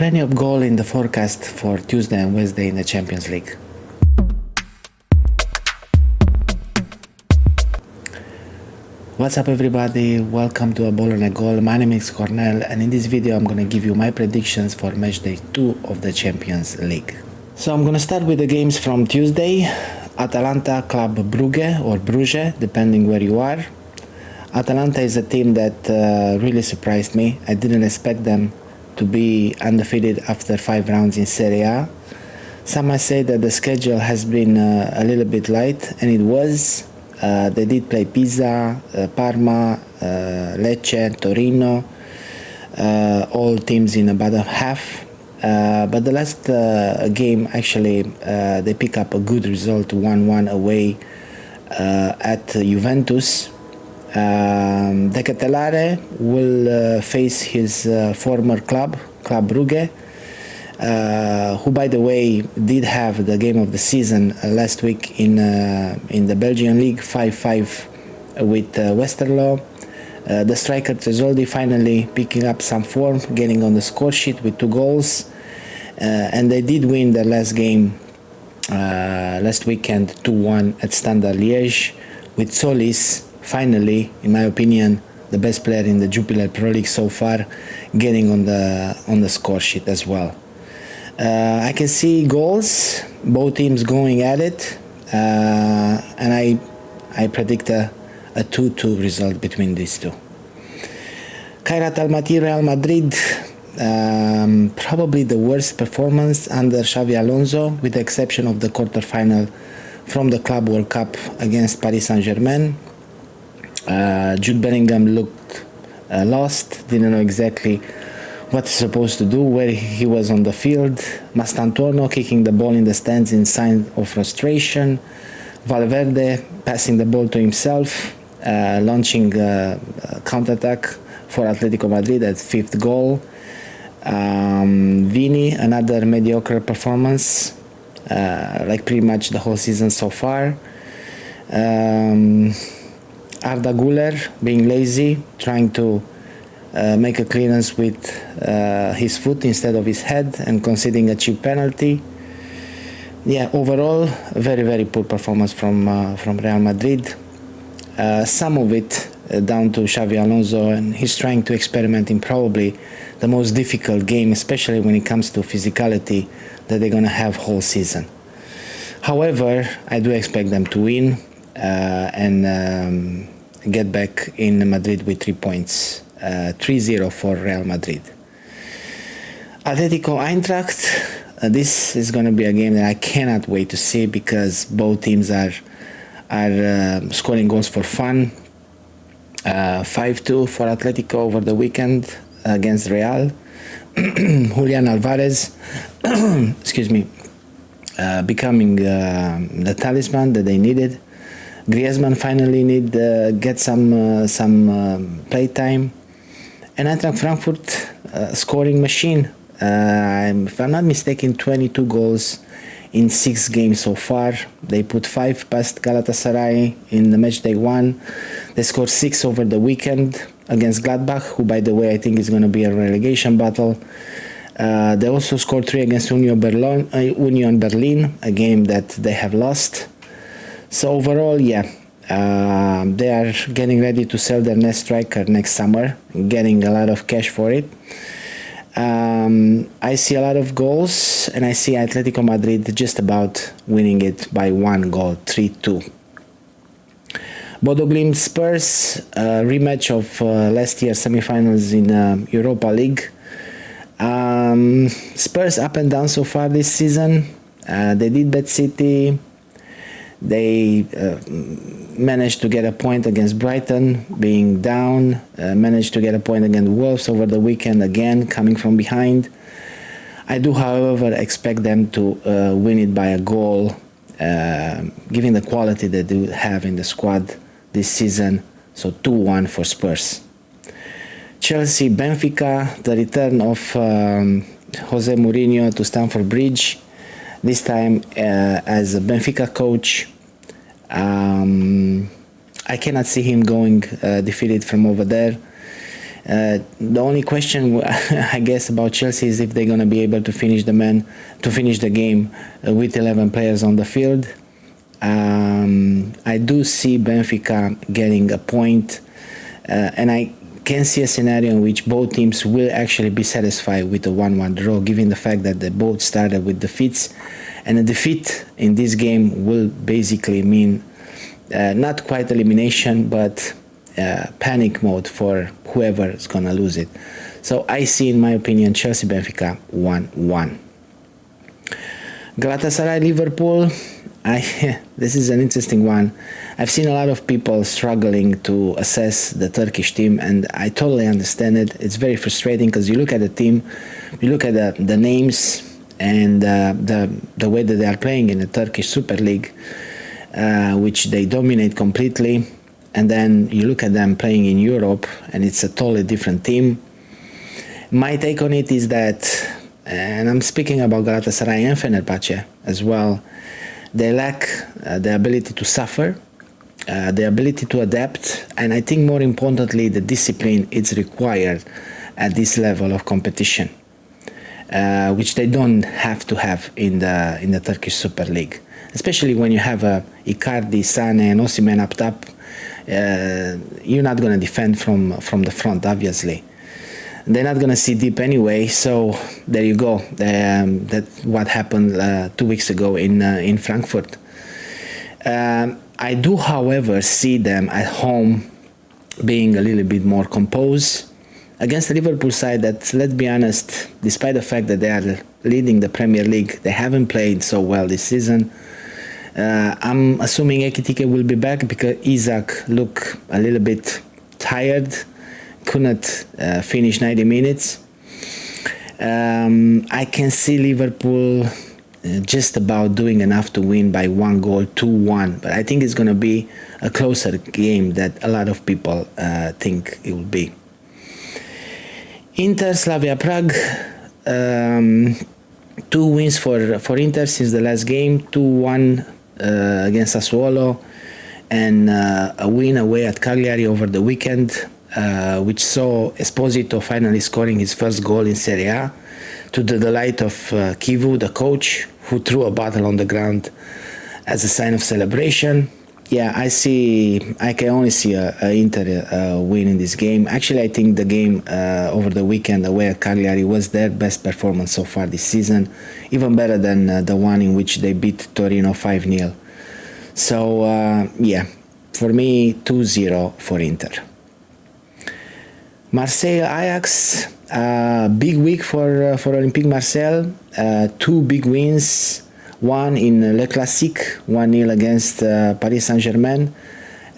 plenty of goal in the forecast for Tuesday and Wednesday in the Champions League. What's up everybody, welcome to A Ball and a Goal. My name is Cornel and in this video I'm gonna give you my predictions for match day 2 of the Champions League. So I'm gonna start with the games from Tuesday. Atalanta Club Brugge or Bruges, depending where you are. Atalanta is a team that really surprised me. I didn't expect them to be undefeated after 5 rounds in Serie A. Some might say that the schedule has been a little bit light, and it was. They did play Pisa, Parma, Lecce, Torino, all teams in about a half. But the last game, actually, they pick up a good result, 1-1 away at Juventus. De Ketelare will face his former club Brugge, who, by the way, did have the game of the season last week in the Belgian League, 5-5 with Westerlo. The striker Tresoldi finally picking up some form, getting on the score sheet with 2 goals, and they did win their last game last weekend 2-1 at Standard Liège, with Solis finally, in my opinion, the best player in the Jupiler Pro League so far, getting on the score sheet as well. I can see goals, both teams going at it, and I predict a 2-2 result between these two. Kairat Almaty Real Madrid, probably the worst performance under Xavi Alonso, with the exception of the quarterfinal from the Club World Cup against Paris Saint-Germain. Jude Bellingham looked lost, didn't know exactly what he's supposed to do, where he was on the field. Mastantuono kicking the ball in the stands in sign of frustration. Valverde passing the ball to himself, launching a counter-attack for Atletico Madrid at 5th goal. Vini, another mediocre performance, like pretty much the whole season so far. Arda Güler being lazy, trying to make a clearance with his foot instead of his head and conceding a cheap penalty. Yeah, overall, very, very poor performance from Real Madrid. Some of it down to Xavi Alonso, and he's trying to experiment in probably the most difficult game, especially when it comes to physicality, that they're going to have whole season. However, I do expect them to win and get back in Madrid with 3 points. 3-0 for Real Madrid. Atletico Eintracht, this is going to be a game that I cannot wait to see, because both teams are scoring goals for fun. 5-2 for Atletico over the weekend against Real. Julian Alvarez excuse me, becoming the talisman that they needed. Griezmann finally get some play time, and Eintracht Frankfurt, scoring machine. If I'm not mistaken, 22 goals in 6 games so far. They put 5 past Galatasaray in the match day 1. They scored 6 over the weekend against Gladbach, who, by the way, I think is going to be a relegation battle. They also scored 3 against Union Berlin, a game that they have lost. So overall, yeah, they are getting ready to sell their next striker next summer, getting a lot of cash for it. I see a lot of goals, and I see Atletico Madrid just about winning it by 1 goal, 3-2. Bodo Glimt Spurs, rematch of last year's semifinals in Europa League. Spurs up and down so far this season. They did beat City. They managed to get a point against Brighton, being down. Managed to get a point against Wolves over the weekend, again coming from behind. I do, however, expect them to win it by a goal, given the quality they do have in the squad this season. So 2-1 for Spurs. Chelsea Benfica, the return of Jose Mourinho to Stamford Bridge, this time as a Benfica coach. I cannot see him going defeated from over there. The only question I guess about Chelsea is if they're going to be able to finish the game with 11 players on the field. I do see Benfica getting a point, and I can see a scenario in which both teams will actually be satisfied with a 1-1 draw, given the fact that they both started with defeats, and a defeat in this game will basically mean not quite elimination, but panic mode for whoever is gonna lose it. So I see, in my opinion, Chelsea Benfica 1-1. Galatasaray Liverpool. This is an interesting one. I've seen a lot of people struggling to assess the Turkish team, and I totally understand it. It's very frustrating because you look at the team, you look at the names and the way that they are playing in the Turkish Super League, which they dominate completely, and then you look at them playing in Europe, and it's a totally different team. My take on it is that, and I'm speaking about Galatasaray and Fenerbahce as well, they lack the ability to suffer, the ability to adapt, and I think more importantly, the discipline is required at this level of competition, which they don't have to have in the Turkish Super League. Especially when you have Icardi, Sane, and Osimhen up top, you're not going to defend from the front, obviously. They're not going to see deep anyway, so there you go. That's what happened 2 weeks ago in Frankfurt. I do, however, see them at home being a little bit more composed against the Liverpool side that, let's be honest, despite the fact that they are leading the Premier League, they haven't played so well this season. I'm assuming Ekitike will be back because Isaac looked a little bit tired, couldn't finish 90 minutes. I can see Liverpool just about doing enough to win by 1 goal, 2-1, but I think it's going to be a closer game that a lot of people think it will be. Inter Slavia Prague, 2 wins for Inter since the last game, 2-1 against Sassuolo, and a win away at Cagliari over the weekend, which saw Esposito finally scoring his first goal in Serie A, to the delight of Kivu, the coach, who threw a bottle on the ground as a sign of celebration. Yeah, I can only see a Inter win in this game. Actually, I think the game over the weekend away at Cagliari was their best performance so far this season, even better than the one in which they beat Torino 5-0. So, yeah, for me, 2-0 for Inter. Marseille Ajax, big week for Olympique Marseille. 2 big wins, one in Le Classique, 1-0 against Paris Saint-Germain,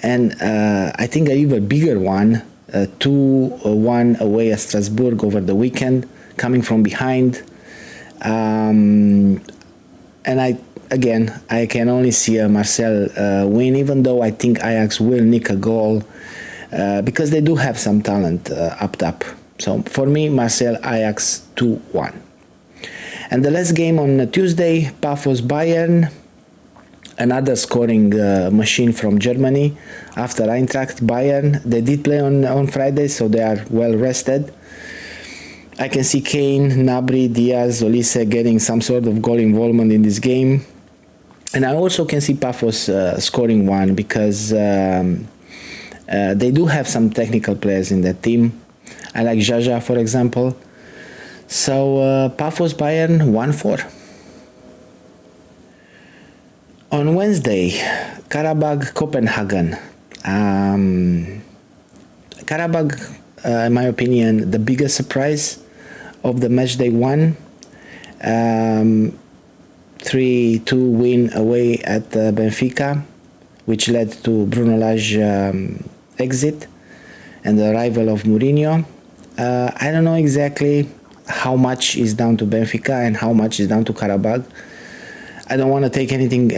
and I think an even bigger one, 2-1 away at Strasbourg over the weekend, coming from behind. And I can only see a Marseille win, even though I think Ajax will nick a goal, because they do have some talent up top. So for me, Marseille Ajax 2-1. And the last game on Tuesday, Pafos Bayern, another scoring machine from Germany after Eintracht Bayern. They did play on Friday, so they are well rested. I can see Kane, Gnabry, Diaz, Olise getting some sort of goal involvement in this game. And I also can see Pafos scoring one because they do have some technical players in that team. I like Jaja, for example. So Pafos Bayern 1-4. On Wednesday, Karabag Copenhagen. Karabag, in my opinion, the biggest surprise of the match day 1. 3-2 win away at Benfica, which led to Bruno Lage exit and the arrival of Mourinho. I don't know exactly how much is down to Benfica and how much is down to Karabag. I don't want to take anything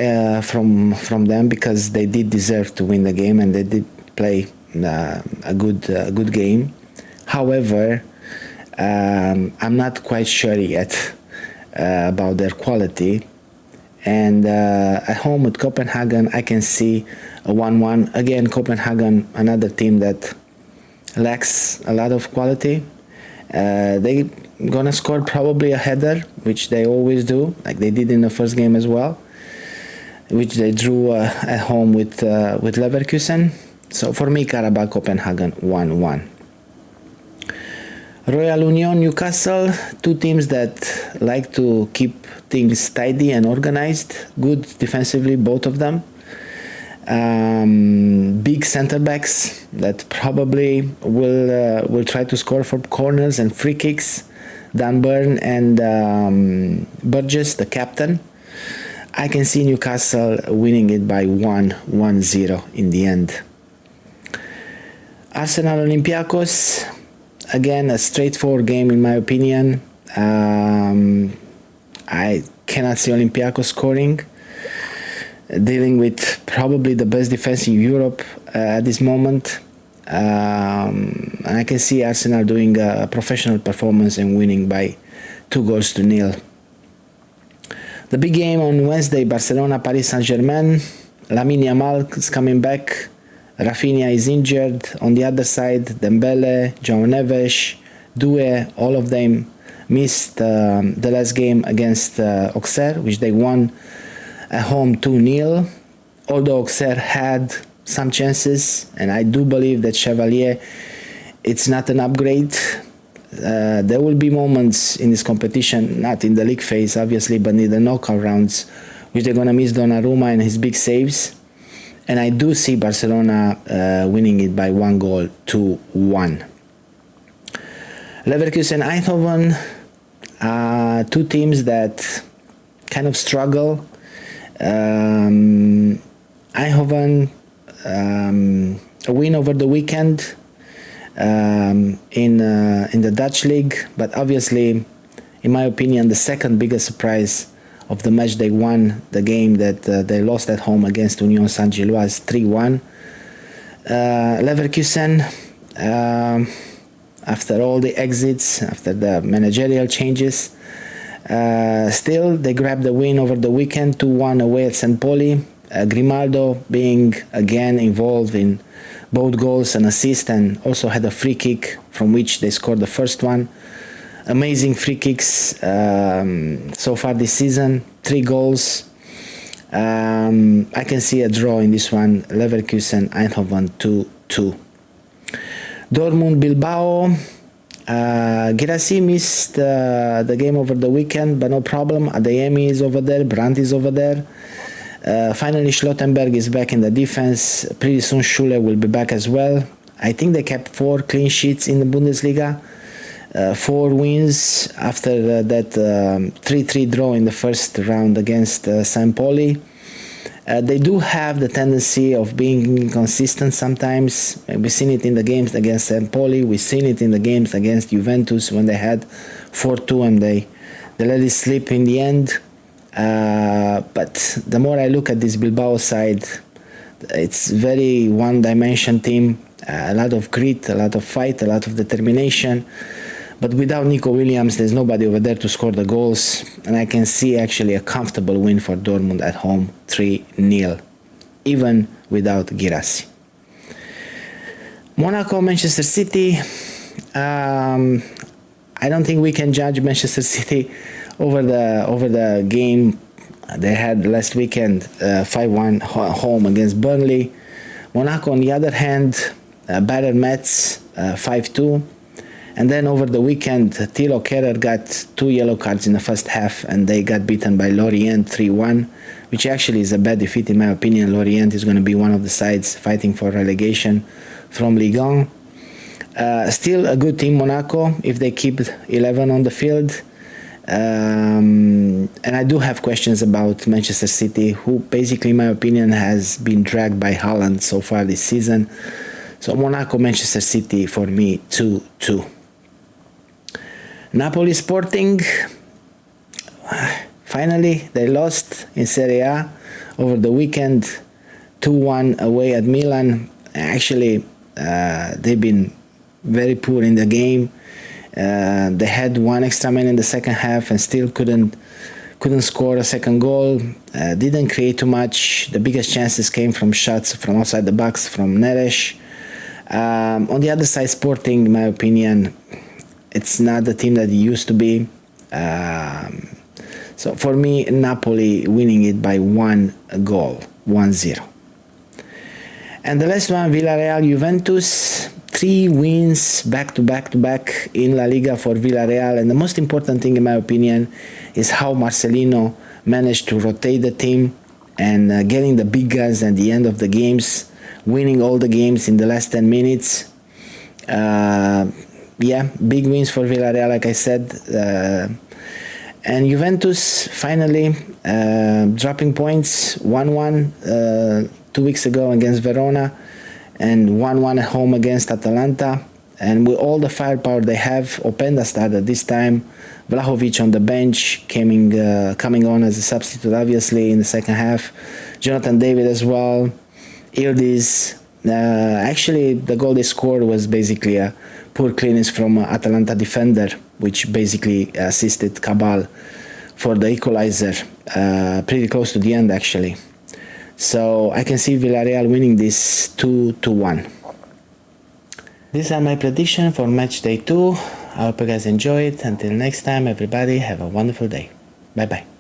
from them because they did deserve to win the game and they did play a good game. However, I'm not quite sure yet about their quality. And at home with Copenhagen, I can see a 1-1. Again, Copenhagen, another team that lacks a lot of quality. They gonna score probably a header, which they always do, like they did in the first game as well, which they drew at home with Leverkusen. So for me, Karabakh Copenhagen 1-1. Royal Union Newcastle, two teams that like to keep things tidy and organized, good defensively, both of them. Big center backs that probably will try to score from corners and free kicks. Dan Burn and Burgess, the captain. I can see Newcastle winning it by 1-0 in the end. Arsenal Olympiacos, again a straightforward game in my opinion. I cannot see Olympiacos scoring, dealing with probably the best defense in Europe at this moment. And I can see Arsenal doing a professional performance and winning by 2-0. The big game on Wednesday, Barcelona Paris Saint-Germain. Lamine Yamal is coming back. Rafinha is injured. On the other side, Dembele, João Neves, Doué, all of them missed the last game against Auxerre, which they won at home 2-0. Although Auxerre had some chances, and I do believe that Chevalier, it's not an upgrade. There will be moments in this competition, not in the league phase obviously, but in the knockout rounds, which they're going to miss Donnarumma and his big saves. And I do see Barcelona winning it by 1-1. Leverkusen Eindhoven, two teams that kind of struggle. Eindhoven, a win over the weekend in the Dutch league, but obviously, in my opinion, the second biggest surprise of the match, they won the game that they lost at home against Union Saint-Gilloise 3-1. Leverkusen, after all the exits, after the managerial changes, still they grabbed the win over the weekend 2-1 away at St. Pauli. Grimaldo being again involved in both goals and assists, and also had a free kick from which they scored the first one. Amazing free kicks so far this season, 3 goals. I can see a draw in this one, Leverkusen Eindhoven 2-2. Dortmund Bilbao, Girassi missed the game over the weekend, but no problem. Adeyemi is over there, Brandt is over there. Finally, Schlottenberg is back in the defense. Pretty soon, Schüller will be back as well. I think they kept 4 clean sheets in the Bundesliga. 4 wins after that 3-3 draw in the first round against St. Pauli. They do have the tendency of being inconsistent sometimes. We've seen it in the games against St. Pauli. We've seen it in the games against Juventus when they had 4-2 and they let it slip in the end. But the more I look at this Bilbao side, it's very one-dimension team. A lot of grit, a lot of fight, a lot of determination. But without Nico Williams, there's nobody over there to score the goals. And I can see actually a comfortable win for Dortmund at home, 3-0, even without Girassi. Monaco, Manchester City. I don't think we can judge Manchester City over the game they had last weekend, 5-1 home against Burnley. Monaco, on the other hand, battered Metz 5-2. And then over the weekend, Thilo Kehrer got 2 yellow cards in the first half, and they got beaten by Lorient 3-1, which actually is a bad defeat in my opinion. Lorient is going to be one of the sides fighting for relegation from Ligue 1. Still a good team, Monaco, if they keep 11 on the field. And I do have questions about Manchester City, who basically, in my opinion, has been dragged by Haaland so far this season. So Monaco, Manchester City for me 2-2. Napoli Sporting, finally they lost in Serie A over the weekend, 2-1 away at Milan. Actually, they've been very poor in the game. They had 1 extra man in the second half and still couldn't score a second goal. Didn't create too much. The biggest chances came from shots from outside the box from Neres. On the other side, Sporting, in my opinion, it's not the team that it used to be. So for me, Napoli winning it by 1 goal, 1-0. And the last one, Villarreal Juventus, 3 wins back to back in La Liga for Villarreal. And the most important thing, in my opinion, is how Marcelino managed to rotate the team and getting the big guns at the end of the games, winning all the games in the last 10 minutes. Yeah, big wins for Villarreal, like I said. And Juventus finally dropping points, 1-1 2 weeks ago against Verona, and 1-1 at home against Atalanta. And with all the firepower they have, Openda started this time, Vlahovic on the bench, coming on as a substitute obviously in the second half, Jonathan David as well, Ildiz. Actually, the goal they scored was basically a poor clearance from Atalanta defender, which basically assisted Cabal for the equalizer, pretty close to the end actually. So I can see Villarreal winning this 2-1. These are my predictions for match day 2. I hope you guys enjoy it. Until next time, everybody, have a wonderful day. Bye bye.